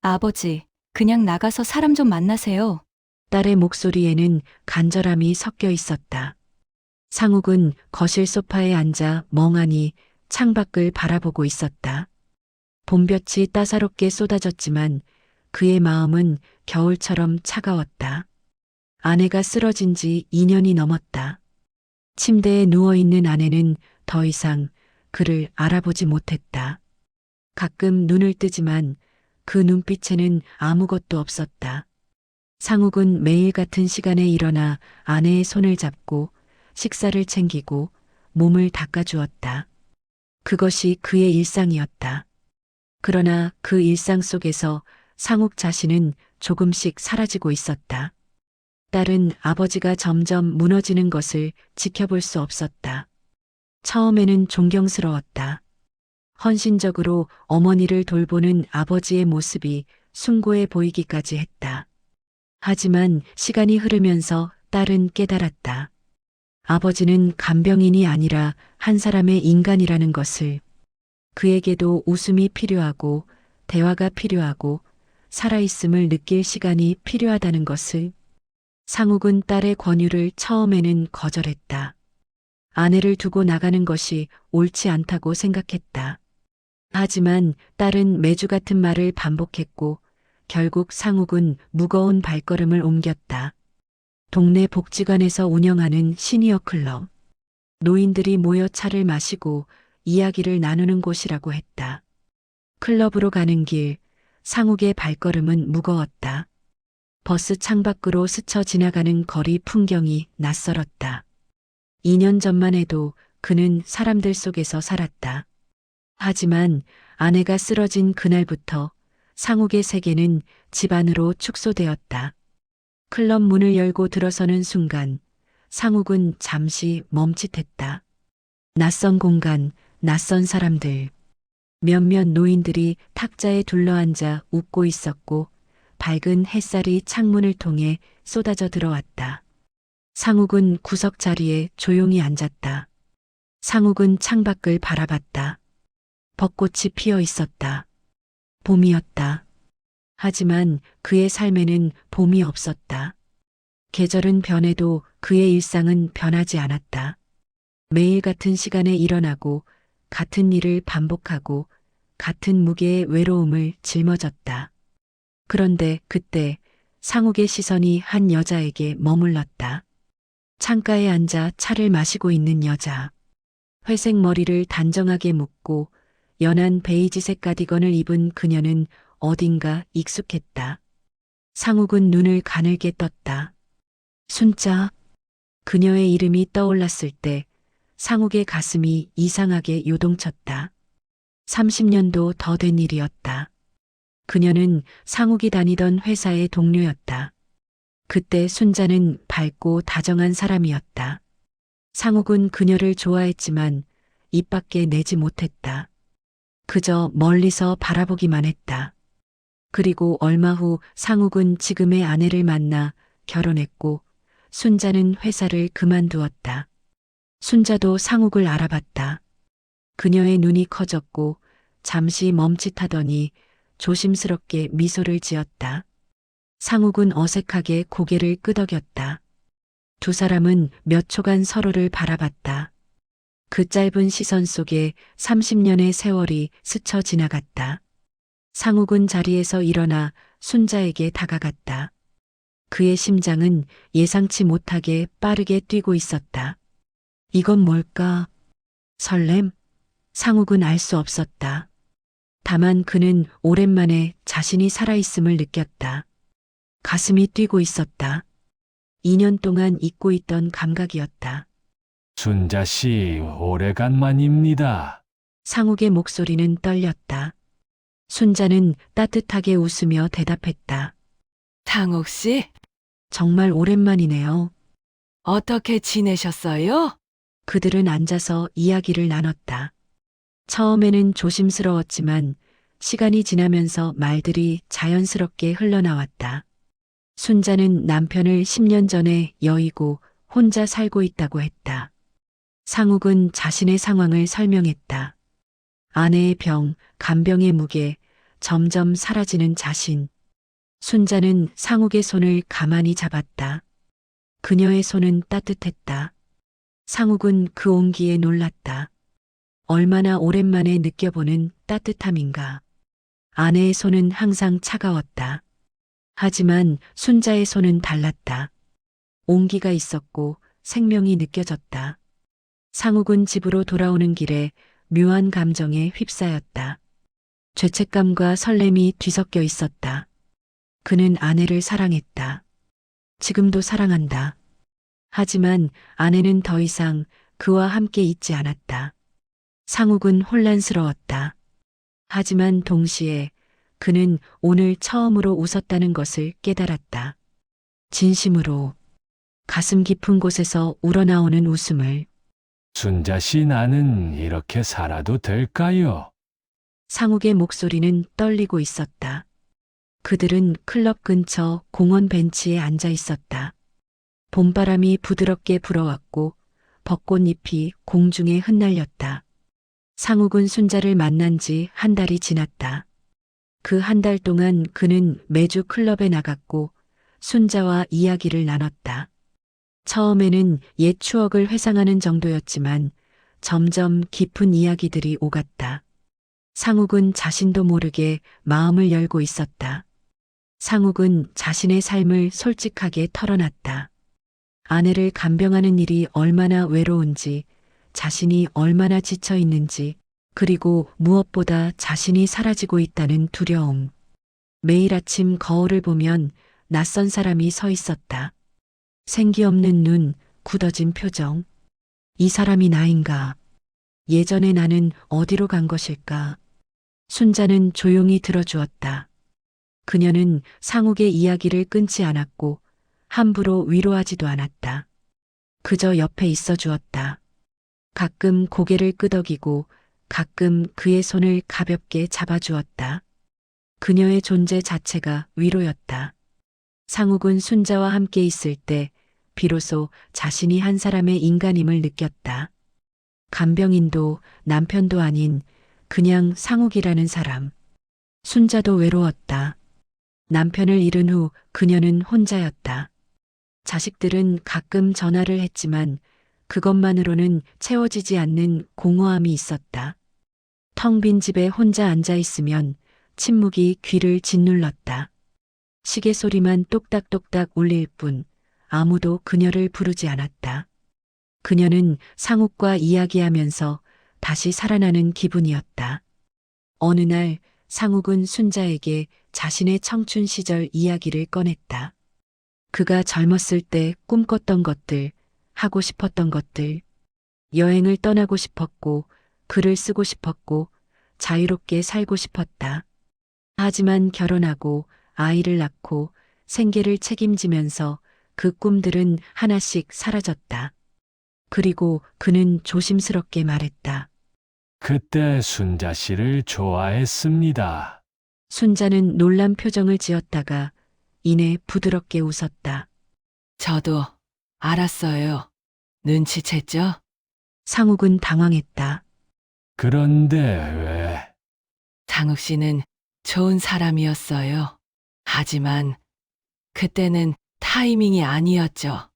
아버지, 그냥 나가서 사람 좀 만나세요. 딸의 목소리에는 간절함이 섞여 있었다. 상욱은 거실 소파에 앉아 멍하니 창밖을 바라보고 있었다. 봄볕이 따사롭게 쏟아졌지만 그의 마음은 겨울처럼 차가웠다. 아내가 쓰러진 지 2년이 넘었다. 침대에 누워있는 아내는 더 이상 그를 알아보지 못했다. 가끔 눈을 뜨지만 그 눈빛에는 아무것도 없었다. 상욱은 매일 같은 시간에 일어나 아내의 손을 잡고 식사를 챙기고 몸을 닦아주었다. 그것이 그의 일상이었다. 그러나 그 일상 속에서 상욱 자신은 조금씩 사라지고 있었다. 딸은 아버지가 점점 무너지는 것을 지켜볼 수 없었다. 처음에는 존경스러웠다. 헌신적으로 어머니를 돌보는 아버지의 모습이 숭고해 보이기까지 했다. 하지만 시간이 흐르면서 딸은 깨달았다. 아버지는 간병인이 아니라 한 사람의 인간이라는 것을. 그에게도 웃음이 필요하고 대화가 필요하고 살아있음을 느낄 시간이 필요하다는 것을. 상욱은 딸의 권유를 처음에는 거절했다. 아내를 두고 나가는 것이 옳지 않다고 생각했다. 하지만 딸은 매주 같은 말을 반복했고 결국 상욱은 무거운 발걸음을 옮겼다. 동네 복지관에서 운영하는 시니어 클럽. 노인들이 모여 차를 마시고 이야기를 나누는 곳이라고 했다. 클럽으로 가는 길, 상욱의 발걸음은 무거웠다. 버스 창밖으로 스쳐 지나가는 거리 풍경이 낯설었다. 2년 전만 해도 그는 사람들 속에서 살았다. 하지만 아내가 쓰러진 그날부터 상욱의 세계는 집 안으로 축소되었다. 클럽 문을 열고 들어서는 순간 상욱은 잠시 멈칫했다. 낯선 공간, 낯선 사람들. 몇몇 노인들이 탁자에 둘러앉아 웃고 있었고 밝은 햇살이 창문을 통해 쏟아져 들어왔다. 상욱은 구석 자리에 조용히 앉았다. 상욱은 창밖을 바라봤다. 벚꽃이 피어 있었다. 봄이었다. 하지만 그의 삶에는 봄이 없었다. 계절은 변해도 그의 일상은 변하지 않았다. 매일 같은 시간에 일어나고 같은 일을 반복하고 같은 무게의 외로움을 짊어졌다. 그런데 그때 상욱의 시선이 한 여자에게 머물렀다. 창가에 앉아 차를 마시고 있는 여자. 회색 머리를 단정하게 묶고 연한 베이지색 가디건을 입은 그녀는 어딘가 익숙했다. 상욱은 눈을 가늘게 떴다. 순자. 그녀의 이름이 떠올랐을 때 상욱의 가슴이 이상하게 요동쳤다. 30년도 더 된 일이었다. 그녀는 상욱이 다니던 회사의 동료였다. 그때 순자는 밝고 다정한 사람이었다. 상욱은 그녀를 좋아했지만 입 밖에 내지 못했다. 그저 멀리서 바라보기만 했다. 그리고 얼마 후 상욱은 지금의 아내를 만나 결혼했고 순자는 회사를 그만두었다. 순자도 상욱을 알아봤다. 그녀의 눈이 커졌고 잠시 멈칫하더니 조심스럽게 미소를 지었다. 상욱은 어색하게 고개를 끄덕였다. 두 사람은 몇 초간 서로를 바라봤다. 그 짧은 시선 속에 30년의 세월이 스쳐 지나갔다. 상욱은 자리에서 일어나 순자에게 다가갔다. 그의 심장은 예상치 못하게 빠르게 뛰고 있었다. 이건 뭘까? 설렘? 상욱은 알 수 없었다. 다만 그는 오랜만에 자신이 살아있음을 느꼈다. 가슴이 뛰고 있었다. 2년 동안 잊고 있던 감각이었다. 순자 씨, 오래간만입니다. 상욱의 목소리는 떨렸다. 순자는 따뜻하게 웃으며 대답했다. 상욱 씨, 정말 오랜만이네요. 어떻게 지내셨어요? 그들은 앉아서 이야기를 나눴다. 처음에는 조심스러웠지만 시간이 지나면서 말들이 자연스럽게 흘러나왔다. 순자는 남편을 10년 전에 여의고 혼자 살고 있다고 했다. 상욱은 자신의 상황을 설명했다. 아내의 병, 간병의 무게, 점점 사라지는 자신. 순자는 상욱의 손을 가만히 잡았다. 그녀의 손은 따뜻했다. 상욱은 그 온기에 놀랐다. 얼마나 오랜만에 느껴보는 따뜻함인가. 아내의 손은 항상 차가웠다. 하지만 순자의 손은 달랐다. 온기가 있었고 생명이 느껴졌다. 상욱은 집으로 돌아오는 길에 묘한 감정에 휩싸였다. 죄책감과 설렘이 뒤섞여 있었다. 그는 아내를 사랑했다. 지금도 사랑한다. 하지만 아내는 더 이상 그와 함께 있지 않았다. 상욱은 혼란스러웠다. 하지만 동시에 그는 오늘 처음으로 웃었다는 것을 깨달았다. 진심으로 가슴 깊은 곳에서 우러나오는 웃음을. 순자 씨, 나는 이렇게 살아도 될까요? 상욱의 목소리는 떨리고 있었다. 그들은 클럽 근처 공원 벤치에 앉아 있었다. 봄바람이 부드럽게 불어왔고 벚꽃잎이 공중에 흩날렸다. 상욱은 순자를 만난 지 한 달이 지났다. 그 한 달 동안 그는 매주 클럽에 나갔고 순자와 이야기를 나눴다. 처음에는 옛 추억을 회상하는 정도였지만 점점 깊은 이야기들이 오갔다. 상욱은 자신도 모르게 마음을 열고 있었다. 상욱은 자신의 삶을 솔직하게 털어놨다. 아내를 간병하는 일이 얼마나 외로운지, 자신이 얼마나 지쳐 있는지, 그리고 무엇보다 자신이 사라지고 있다는 두려움. 매일 아침 거울을 보면 낯선 사람이 서 있었다. 생기 없는 눈, 굳어진 표정. 이 사람이 나인가? 예전의 나는 어디로 간 것일까? 순자는 조용히 들어주었다. 그녀는 상욱의 이야기를 끊지 않았고 함부로 위로하지도 않았다. 그저 옆에 있어 주었다. 가끔 고개를 끄덕이고 가끔 그의 손을 가볍게 잡아주었다. 그녀의 존재 자체가 위로였다. 상욱은 순자와 함께 있을 때 비로소 자신이 한 사람의 인간임을 느꼈다. 간병인도 남편도 아닌 그냥 상욱이라는 사람. 순자도 외로웠다. 남편을 잃은 후 그녀는 혼자였다. 자식들은 가끔 전화를 했지만 그것만으로는 채워지지 않는 공허함이 있었다. 텅 빈 집에 혼자 앉아 있으면 침묵이 귀를 짓눌렀다. 시계 소리만 똑딱똑딱 울릴 뿐 아무도 그녀를 부르지 않았다. 그녀는 상욱과 이야기하면서 다시 살아나는 기분이었다. 어느 날 상욱은 순자에게 자신의 청춘 시절 이야기를 꺼냈다. 그가 젊었을 때 꿈꿨던 것들, 하고 싶었던 것들, 여행을 떠나고 싶었고, 글을 쓰고 싶었고, 자유롭게 살고 싶었다. 하지만 결혼하고 아이를 낳고 생계를 책임지면서 그 꿈들은 하나씩 사라졌다. 그리고 그는 조심스럽게 말했다. 그때 순자 씨를 좋아했습니다. 순자는 놀란 표정을 지었다가 이내 부드럽게 웃었다. 저도 알았어요. 눈치챘죠? 상욱은 당황했다. 그런데 왜? 상욱 씨는 좋은 사람이었어요. 하지만 그때는 타이밍이 아니었죠.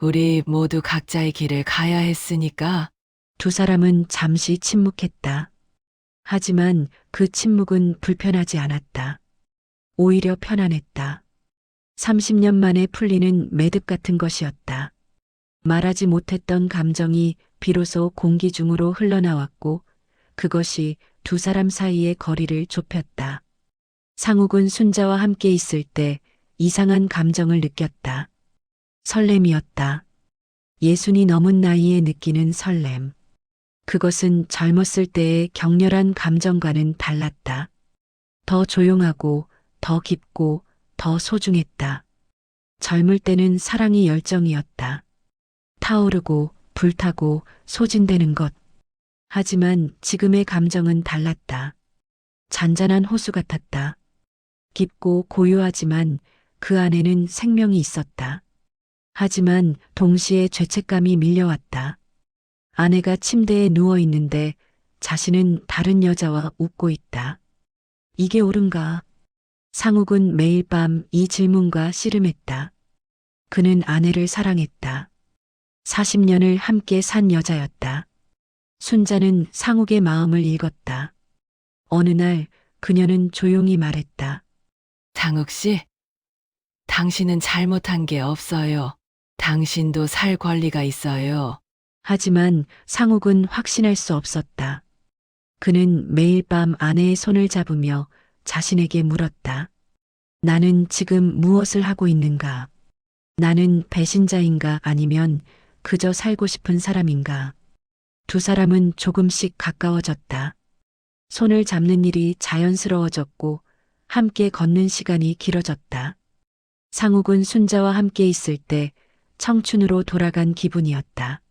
우리 모두 각자의 길을 가야 했으니까. 두 사람은 잠시 침묵했다. 하지만 그 침묵은 불편하지 않았다. 오히려 편안했다. 30년 만에 풀리는 매듭 같은 것이었다. 말하지 못했던 감정이 비로소 공기 중으로 흘러나왔고 그것이 두 사람 사이의 거리를 좁혔다. 상욱은 순자와 함께 있을 때 이상한 감정을 느꼈다. 설렘이었다. 예순이 넘은 나이에 느끼는 설렘. 그것은 젊었을 때의 격렬한 감정과는 달랐다. 더 조용하고 더 깊고 더 소중했다. 젊을 때는 사랑이 열정이었다. 타오르고 불타고 소진되는 것. 하지만 지금의 감정은 달랐다. 잔잔한 호수 같았다. 깊고 고요하지만 그 안에는 생명이 있었다. 하지만 동시에 죄책감이 밀려왔다. 아내가 침대에 누워 있는데 자신은 다른 여자와 웃고 있다. 이게 옳은가? 상욱은 매일 밤 이 질문과 씨름했다. 그는 아내를 사랑했다. 40년을 함께 산 여자였다. 순자는 상욱의 마음을 읽었다. 어느 날 그녀는 조용히 말했다. 장욱 씨, 당신은 잘못한 게 없어요. 당신도 살 권리가 있어요. 하지만 상욱은 확신할 수 없었다. 그는 매일 밤 아내의 손을 잡으며 자신에게 물었다. 나는 지금 무엇을 하고 있는가? 나는 배신자인가 아니면 그저 살고 싶은 사람인가? 두 사람은 조금씩 가까워졌다. 손을 잡는 일이 자연스러워졌고 함께 걷는 시간이 길어졌다. 상욱은 순자와 함께 있을 때 청춘으로 돌아간 기분이었다.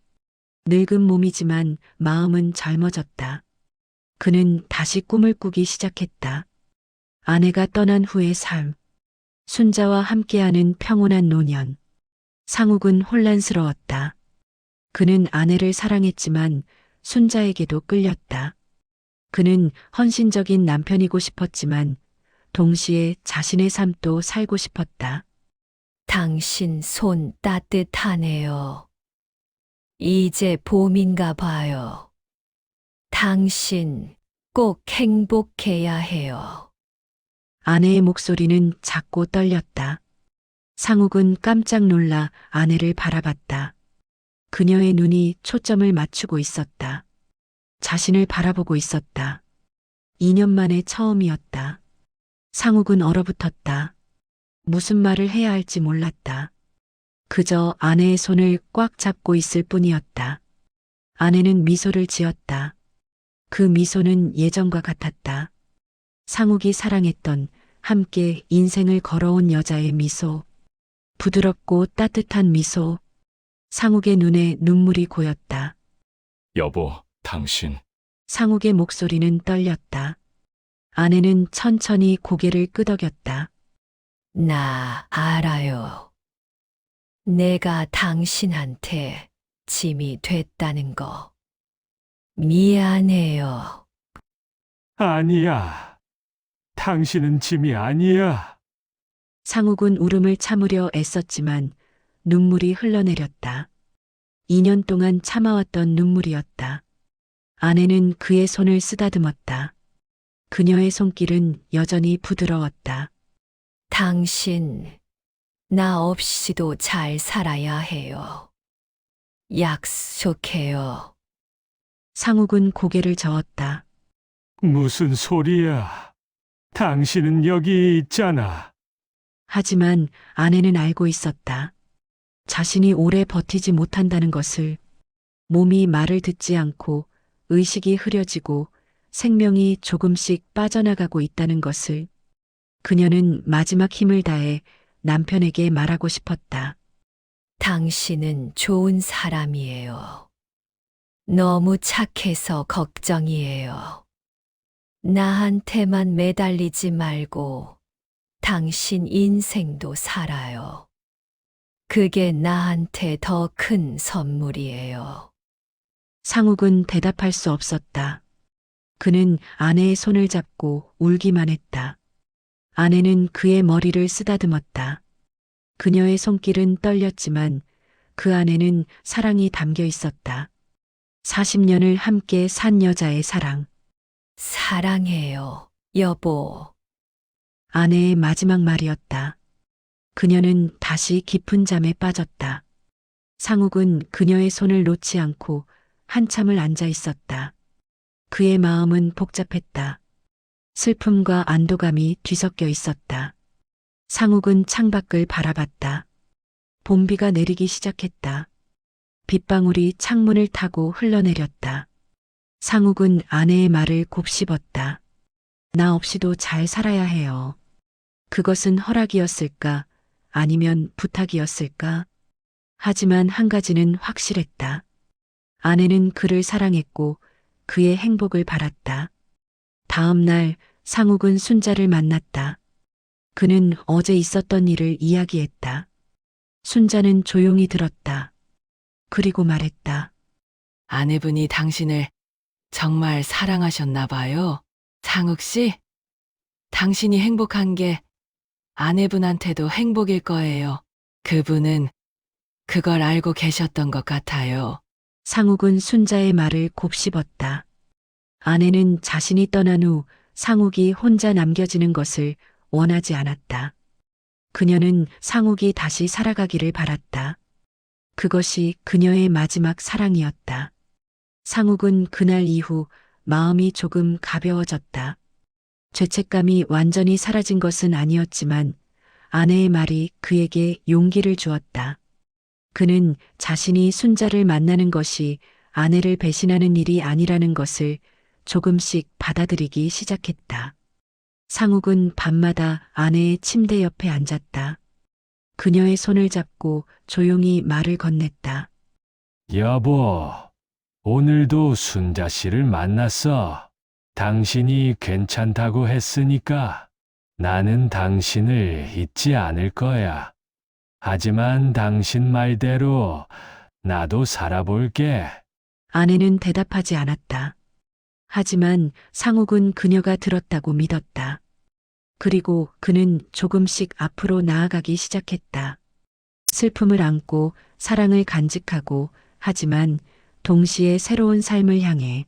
늙은 몸이지만 마음은 젊어졌다. 그는 다시 꿈을 꾸기 시작했다. 아내가 떠난 후의 삶, 순자와 함께하는 평온한 노년. 상욱은 혼란스러웠다. 그는 아내를 사랑했지만 순자에게도 끌렸다. 그는 헌신적인 남편이고 싶었지만 동시에 자신의 삶도 살고 싶었다. 당신 손 따뜻하네요. 이제 봄인가 봐요. 당신 꼭 행복해야 해요. 아내의 목소리는 작고 떨렸다. 상욱은 깜짝 놀라 아내를 바라봤다. 그녀의 눈이 초점을 맞추고 있었다. 자신을 바라보고 있었다. 2년 만에 처음이었다. 상욱은 얼어붙었다. 무슨 말을 해야 할지 몰랐다. 그저 아내의 손을 꽉 잡고 있을 뿐이었다. 아내는 미소를 지었다. 그 미소는 예전과 같았다. 상욱이 사랑했던 함께 인생을 걸어온 여자의 미소. 부드럽고 따뜻한 미소. 상욱의 눈에 눈물이 고였다. 여보, 당신. 상욱의 목소리는 떨렸다. 아내는 천천히 고개를 끄덕였다. 나 알아요. 내가 당신한테 짐이 됐다는 거. 미안해요. 아니야. 당신은 짐이 아니야. 상욱은 울음을 참으려 애썼지만 눈물이 흘러내렸다. 2년 동안 참아왔던 눈물이었다. 아내는 그의 손을 쓰다듬었다. 그녀의 손길은 여전히 부드러웠다. 당신, 나 없이도 잘 살아야 해요. 약속해요. 상욱은 고개를 저었다. 무슨 소리야. 당신은 여기 있잖아. 하지만 아내는 알고 있었다. 자신이 오래 버티지 못한다는 것을. 몸이 말을 듣지 않고 의식이 흐려지고 생명이 조금씩 빠져나가고 있다는 것을. 그녀는 마지막 힘을 다해 남편에게 말하고 싶었다. 당신은 좋은 사람이에요. 너무 착해서 걱정이에요. 나한테만 매달리지 말고 당신 인생도 살아요. 그게 나한테 더 큰 선물이에요. 상욱은 대답할 수 없었다. 그는 아내의 손을 잡고 울기만 했다. 아내는 그의 머리를 쓰다듬었다. 그녀의 손길은 떨렸지만 그 안에는 사랑이 담겨 있었다. 40년을 함께 산 여자의 사랑. 사랑해요, 여보. 아내의 마지막 말이었다. 그녀는 다시 깊은 잠에 빠졌다. 상욱은 그녀의 손을 놓지 않고 한참을 앉아 있었다. 그의 마음은 복잡했다. 슬픔과 안도감이 뒤섞여 있었다. 상욱은 창밖을 바라봤다. 봄비가 내리기 시작했다. 빗방울이 창문을 타고 흘러내렸다. 상욱은 아내의 말을 곱씹었다. 나 없이도 잘 살아야 해요. 그것은 허락이었을까? 아니면 부탁이었을까? 하지만 한 가지는 확실했다. 아내는 그를 사랑했고 그의 행복을 바랐다. 다음 날 상욱은 순자를 만났다. 그는 어제 있었던 일을 이야기했다. 순자는 조용히 들었다. 그리고 말했다. 아내분이 당신을 정말 사랑하셨나 봐요. 상욱 씨, 당신이 행복한 게 아내분한테도 행복일 거예요. 그분은 그걸 알고 계셨던 것 같아요. 상욱은 순자의 말을 곱씹었다. 아내는 자신이 떠난 후 상욱이 혼자 남겨지는 것을 원하지 않았다. 그녀는 상욱이 다시 살아가기를 바랐다. 그것이 그녀의 마지막 사랑이었다. 상욱은 그날 이후 마음이 조금 가벼워졌다. 죄책감이 완전히 사라진 것은 아니었지만 아내의 말이 그에게 용기를 주었다. 그는 자신이 순자를 만나는 것이 아내를 배신하는 일이 아니라는 것을 조금씩 받아들이기 시작했다. 상욱은 밤마다 아내의 침대 옆에 앉았다. 그녀의 손을 잡고 조용히 말을 건넸다. 여보, 오늘도 순자 씨를 만났어. 당신이 괜찮다고 했으니까 나는 당신을 잊지 않을 거야. 하지만 당신 말대로 나도 살아볼게. 아내는 대답하지 않았다. 하지만 상욱은 그녀가 들었다고 믿었다. 그리고 그는 조금씩 앞으로 나아가기 시작했다. 슬픔을 안고 사랑을 간직하고 하지만 동시에 새로운 삶을 향해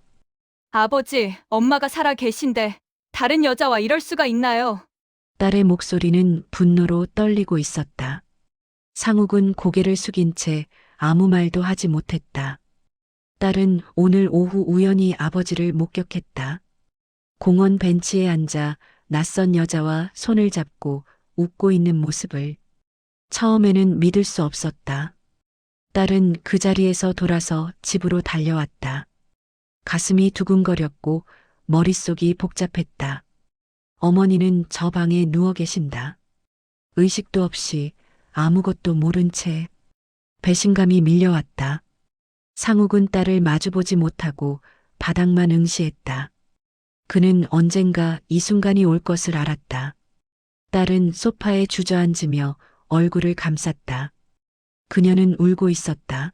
아버지, 엄마가 살아 계신데 다른 여자와 이럴 수가 있나요? 딸의 목소리는 분노로 떨리고 있었다. 상욱은 고개를 숙인 채 아무 말도 하지 못했다. 딸은 오늘 오후 우연히 아버지를 목격했다. 공원 벤치에 앉아 낯선 여자와 손을 잡고 웃고 있는 모습을. 처음에는 믿을 수 없었다. 딸은 그 자리에서 돌아서 집으로 달려왔다. 가슴이 두근거렸고 머릿속이 복잡했다. 어머니는 저 방에 누워 계신다. 의식도 없이 아무것도 모른 채 배신감이 밀려왔다. 상욱은 딸을 마주보지 못하고 바닥만 응시했다. 그는 언젠가 이 순간이 올 것을 알았다. 딸은 소파에 주저앉으며 얼굴을 감쌌다. 그녀는 울고 있었다.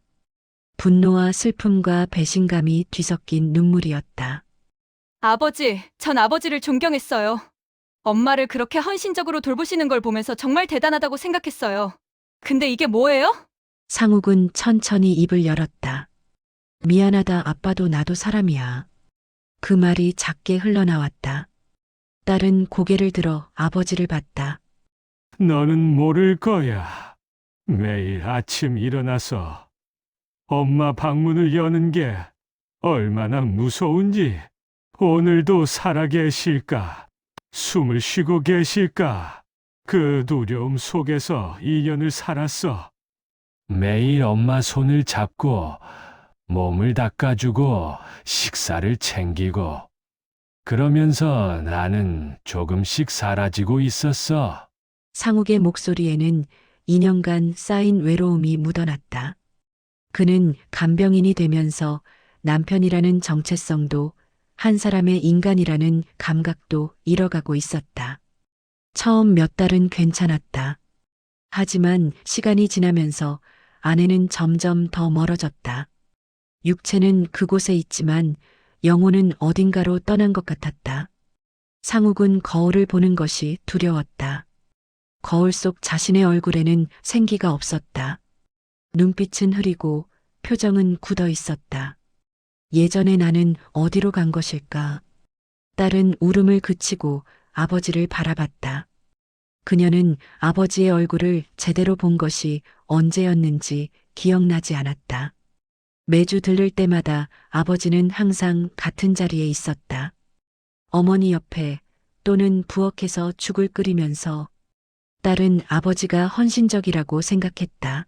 분노와 슬픔과 배신감이 뒤섞인 눈물이었다. 아버지, 전 아버지를 존경했어요. 엄마를 그렇게 헌신적으로 돌보시는 걸 보면서 정말 대단하다고 생각했어요. 근데 이게 뭐예요? 상욱은 천천히 입을 열었다. 미안하다, 아빠도 나도 사람이야. 그 말이 작게 흘러나왔다. 딸은 고개를 들어 아버지를 봤다. 너는 모를 거야. 매일 아침 일어나서 엄마 방문을 여는 게 얼마나 무서운지. 오늘도 살아계실까? 숨을 쉬고 계실까? 그 두려움 속에서 2년을 살았어. 매일 엄마 손을 잡고 몸을 닦아주고 식사를 챙기고 그러면서 나는 조금씩 사라지고 있었어. 상욱의 목소리에는 2년간 쌓인 외로움이 묻어났다. 그는 간병인이 되면서 남편이라는 정체성도 한 사람의 인간이라는 감각도 잃어가고 있었다. 처음 몇 달은 괜찮았다. 하지만 시간이 지나면서 아내는 점점 더 멀어졌다. 육체는 그곳에 있지만 영혼은 어딘가로 떠난 것 같았다. 상욱은 거울을 보는 것이 두려웠다. 거울 속 자신의 얼굴에는 생기가 없었다. 눈빛은 흐리고 표정은 굳어 있었다. 예전의 나는 어디로 간 것일까? 딸은 울음을 그치고 아버지를 바라봤다. 그녀는 아버지의 얼굴을 제대로 본 것이 언제였는지 기억나지 않았다. 매주 들를 때마다 아버지는 항상 같은 자리에 있었다. 어머니 옆에 또는 부엌에서 죽을 끓이면서. 딸은 아버지가 헌신적이라고 생각했다.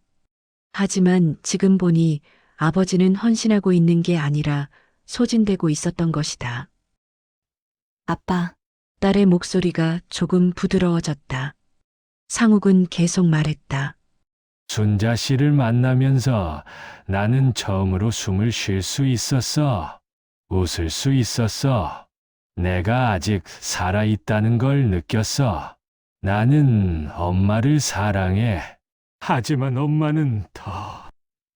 하지만 지금 보니 아버지는 헌신하고 있는 게 아니라 소진되고 있었던 것이다. 아빠, 딸의 목소리가 조금 부드러워졌다. 상욱은 계속 말했다. 순자 씨를 만나면서 나는 처음으로 숨을 쉴 수 있었어. 웃을 수 있었어. 내가 아직 살아있다는 걸 느꼈어. 나는 엄마를 사랑해. 하지만 엄마는 더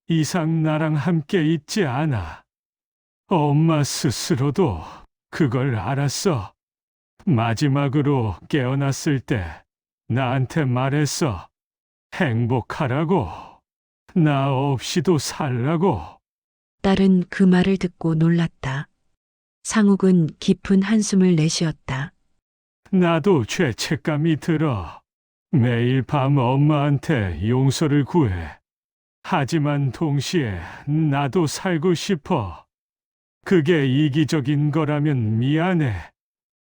이상 나랑 함께 있지 않아. 엄마 스스로도 그걸 알았어. 마지막으로 깨어났을 때 나한테 말했어. 행복하라고. 나 없이도 살라고. 딸은 그 말을 듣고 놀랐다. 상욱은 깊은 한숨을 내쉬었다. 나도 죄책감이 들어. 매일 밤 엄마한테 용서를 구해. 하지만 동시에 나도 살고 싶어. 그게 이기적인 거라면 미안해.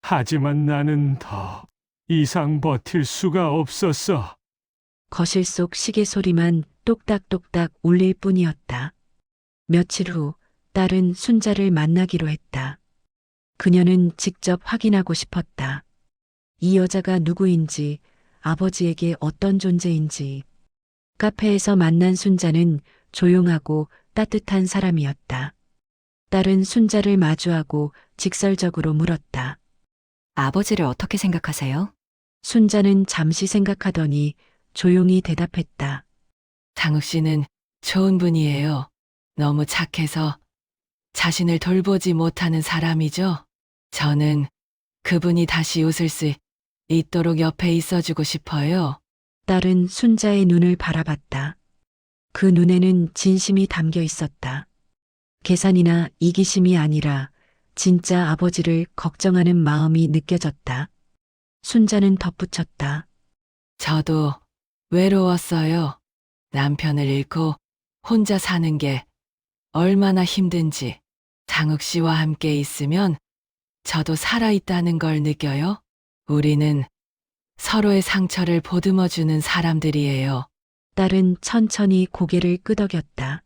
하지만 나는 더 이상 버틸 수가 없었어. 거실 속 시계 소리만 똑딱똑딱 울릴 뿐이었다. 며칠 후 딸은 순자를 만나기로 했다. 그녀는 직접 확인하고 싶었다. 이 여자가 누구인지, 아버지에게 어떤 존재인지. 카페에서 만난 순자는 조용하고 따뜻한 사람이었다. 딸은 순자를 마주하고 직설적으로 물었다. 아버지를 어떻게 생각하세요? 순자는 잠시 생각하더니 조용히 대답했다. 장욱 씨는 좋은 분이에요. 너무 착해서 자신을 돌보지 못하는 사람이죠. 저는 그분이 다시 웃을 수 있도록 옆에 있어주고 싶어요. 딸은 순자의 눈을 바라봤다. 그 눈에는 진심이 담겨 있었다. 계산이나 이기심이 아니라 진짜 아버지를 걱정하는 마음이 느껴졌다. 순자는 덧붙였다. 저도 외로웠어요. 남편을 잃고 혼자 사는 게 얼마나 힘든지. 장욱 씨와 함께 있으면 저도 살아있다는 걸 느껴요. 우리는 서로의 상처를 보듬어주는 사람들이에요. 딸은 천천히 고개를 끄덕였다.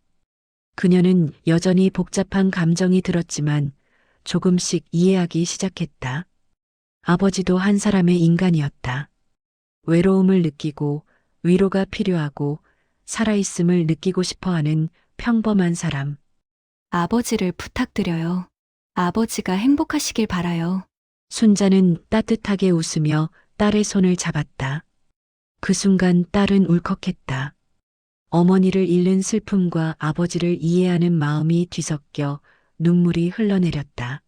그녀는 여전히 복잡한 감정이 들었지만 조금씩 이해하기 시작했다. 아버지도 한 사람의 인간이었다. 외로움을 느끼고 위로가 필요하고 살아있음을 느끼고 싶어하는 평범한 사람. 아버지를 부탁드려요. 아버지가 행복하시길 바라요. 순자는 따뜻하게 웃으며 딸의 손을 잡았다. 그 순간 딸은 울컥했다. 어머니를 잃는 슬픔과 아버지를 이해하는 마음이 뒤섞여 눈물이 흘러내렸다.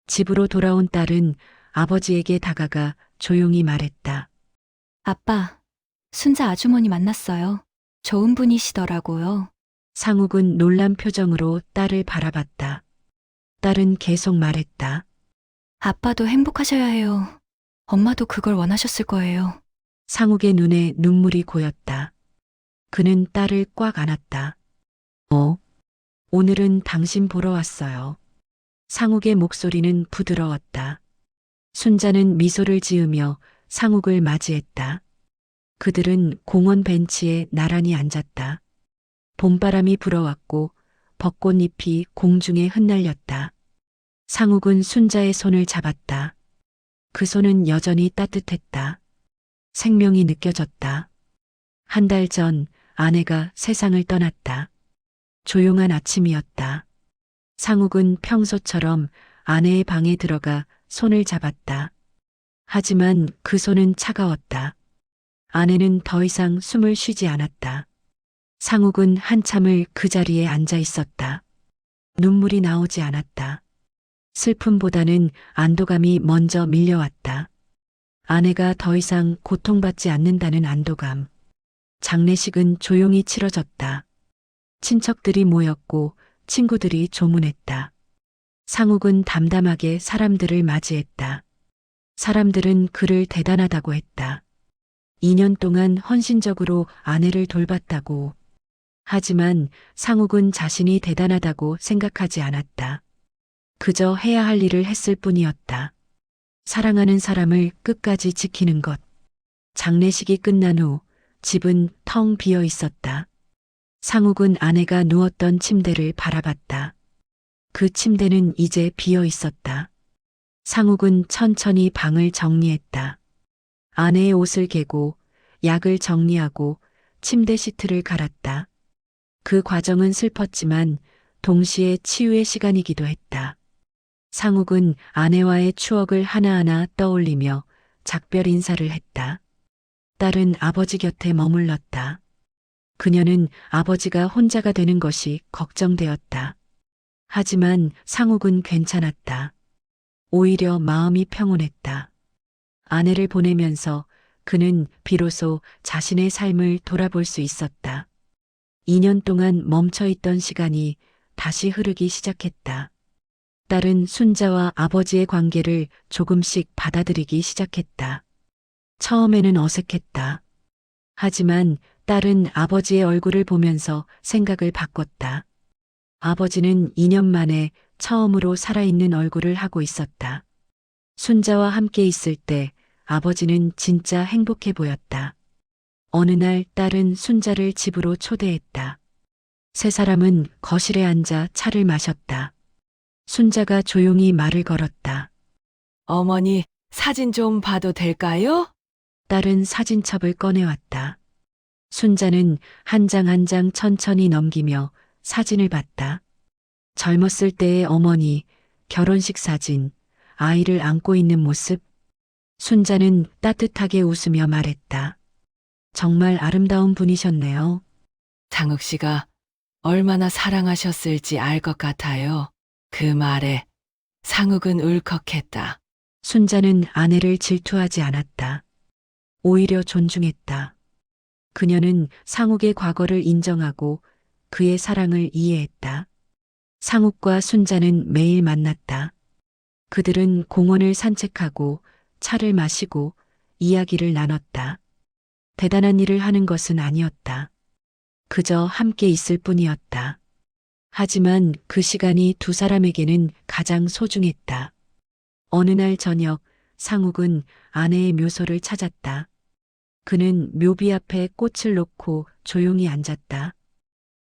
집으로 돌아온 딸은 아버지에게 다가가 조용히 말했다. 아빠, 순자 아주머니 만났어요. 좋은 분이시더라고요. 상욱은 놀란 표정으로 딸을 바라봤다. 딸은 계속 말했다. 아빠도 행복하셔야 해요. 엄마도 그걸 원하셨을 거예요. 상욱의 눈에 눈물이 고였다. 그는 딸을 꽉 안았다. 오늘은 당신 보러 왔어요. 상욱의 목소리는 부드러웠다. 순자는 미소를 지으며 상욱을 맞이했다. 그들은 공원 벤치에 나란히 앉았다. 봄바람이 불어왔고 벚꽃잎이 공중에 흩날렸다. 상욱은 순자의 손을 잡았다. 그 손은 여전히 따뜻했다. 생명이 느껴졌다. 한 달 전 아내가 세상을 떠났다. 조용한 아침이었다. 상욱은 평소처럼 아내의 방에 들어가 손을 잡았다. 하지만 그 손은 차가웠다. 아내는 더 이상 숨을 쉬지 않았다. 상욱은 한참을 그 자리에 앉아 있었다. 눈물이 나오지 않았다. 슬픔보다는 안도감이 먼저 밀려왔다. 아내가 더 이상 고통받지 않는다는 안도감. 장례식은 조용히 치러졌다. 친척들이 모였고 친구들이 조문했다. 상욱은 담담하게 사람들을 맞이했다. 사람들은 그를 대단하다고 했다. 2년 동안 헌신적으로 아내를 돌봤다고. 하지만 상욱은 자신이 대단하다고 생각하지 않았다. 그저 해야 할 일을 했을 뿐이었다. 사랑하는 사람을 끝까지 지키는 것. 장례식이 끝난 후 집은 텅 비어 있었다. 상욱은 아내가 누웠던 침대를 바라봤다. 그 침대는 이제 비어 있었다. 상욱은 천천히 방을 정리했다. 아내의 옷을 개고 약을 정리하고 침대 시트를 갈았다. 그 과정은 슬펐지만 동시에 치유의 시간이기도 했다. 상욱은 아내와의 추억을 하나하나 떠올리며 작별 인사를 했다. 딸은 아버지 곁에 머물렀다. 그녀는 아버지가 혼자가 되는 것이 걱정되었다. 하지만 상욱은 괜찮았다. 오히려 마음이 평온했다. 아내를 보내면서 그는 비로소 자신의 삶을 돌아볼 수 있었다. 2년 동안 멈춰있던 시간이 다시 흐르기 시작했다. 딸은 순자와 아버지의 관계를 조금씩 받아들이기 시작했다. 처음에는 어색했다. 하지만 딸은 아버지의 얼굴을 보면서 생각을 바꿨다. 아버지는 2년 만에 처음으로 살아있는 얼굴을 하고 있었다. 순자와 함께 있을 때 아버지는 진짜 행복해 보였다. 어느 날 딸은 순자를 집으로 초대했다. 세 사람은 거실에 앉아 차를 마셨다. 순자가 조용히 말을 걸었다. 어머니, 사진 좀 봐도 될까요? 딸은 사진첩을 꺼내왔다. 순자는 한 장 한 장 천천히 넘기며 사진을 봤다. 젊었을 때의 어머니, 결혼식 사진, 아이를 안고 있는 모습. 순자는 따뜻하게 웃으며 말했다. 정말 아름다운 분이셨네요. 장욱 씨가 얼마나 사랑하셨을지 알 것 같아요. 그 말에 상욱은 울컥했다. 순자는 아내를 질투하지 않았다. 오히려 존중했다. 그녀는 상욱의 과거를 인정하고 그의 사랑을 이해했다. 상욱과 순자는 매일 만났다. 그들은 공원을 산책하고 차를 마시고 이야기를 나눴다. 대단한 일을 하는 것은 아니었다. 그저 함께 있을 뿐이었다. 하지만 그 시간이 두 사람에게는 가장 소중했다. 어느 날 저녁 상욱은 아내의 묘소를 찾았다. 그는 묘비 앞에 꽃을 놓고 조용히 앉았다.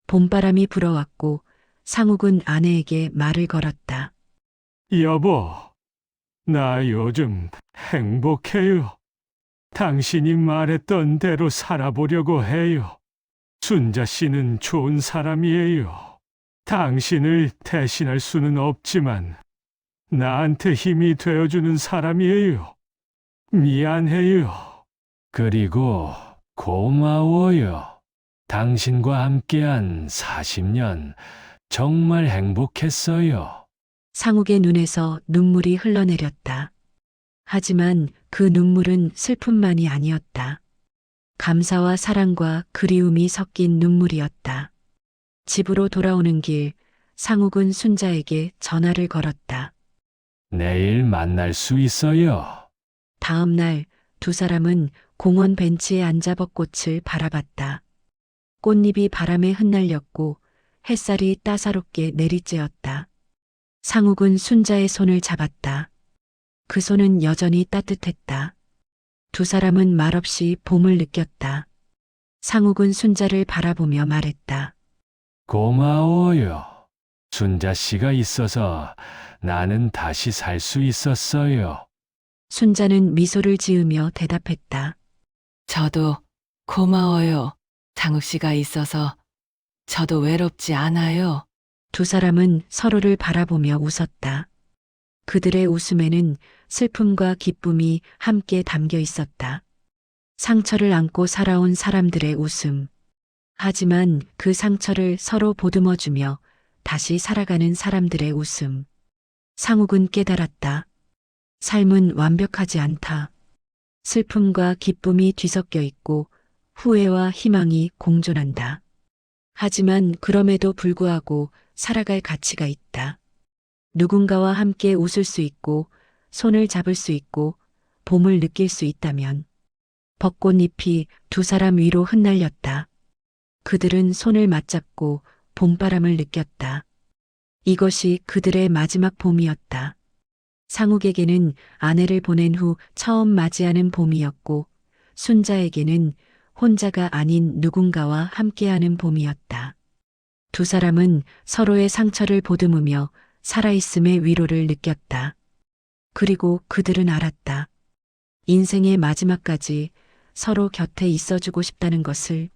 봄바람이 불어왔고 상욱은 아내에게 말을 걸었다. 여보, 나 요즘 행복해요. 당신이 말했던 대로 살아보려고 해요. 순자 씨는 좋은 사람이에요. 당신을 대신할 수는 없지만 나한테 힘이 되어주는 사람이에요. 미안해요. 그리고 고마워요. 당신과 함께한 40년 정말 행복했어요. 상욱의 눈에서 눈물이 흘러내렸다. 하지만 그 눈물은 슬픔만이 아니었다. 감사와 사랑과 그리움이 섞인 눈물이었다. 집으로 돌아오는 길, 상욱은 순자에게 전화를 걸었다. 내일 만날 수 있어요. 다음 날 두 사람은 공원 벤치에 앉아 벚꽃을 바라봤다. 꽃잎이 바람에 흩날렸고 햇살이 따사롭게 내리쬐었다. 상욱은 순자의 손을 잡았다. 그 손은 여전히 따뜻했다. 두 사람은 말없이 봄을 느꼈다. 상욱은 순자를 바라보며 말했다. 고마워요. 순자 씨가 있어서 나는 다시 살 수 있었어요. 순자는 미소를 지으며 대답했다. 저도 고마워요. 장욱 씨가 있어서 저도 외롭지 않아요. 두 사람은 서로를 바라보며 웃었다. 그들의 웃음에는 슬픔과 기쁨이 함께 담겨 있었다. 상처를 안고 살아온 사람들의 웃음. 하지만 그 상처를 서로 보듬어주며 다시 살아가는 사람들의 웃음. 상욱은 깨달았다. 삶은 완벽하지 않다. 슬픔과 기쁨이 뒤섞여 있고 후회와 희망이 공존한다. 하지만 그럼에도 불구하고 살아갈 가치가 있다. 누군가와 함께 웃을 수 있고 손을 잡을 수 있고 봄을 느낄 수 있다면. 벚꽃잎이 두 사람 위로 흩날렸다. 그들은 손을 맞잡고 봄바람을 느꼈다. 이것이 그들의 마지막 봄이었다. 상욱에게는 아내를 보낸 후 처음 맞이하는 봄이었고 순자에게는 혼자가 아닌 누군가와 함께하는 봄이었다. 두 사람은 서로의 상처를 보듬으며 살아있음의 위로를 느꼈다. 그리고 그들은 알았다. 인생의 마지막까지 서로 곁에 있어주고 싶다는 것을.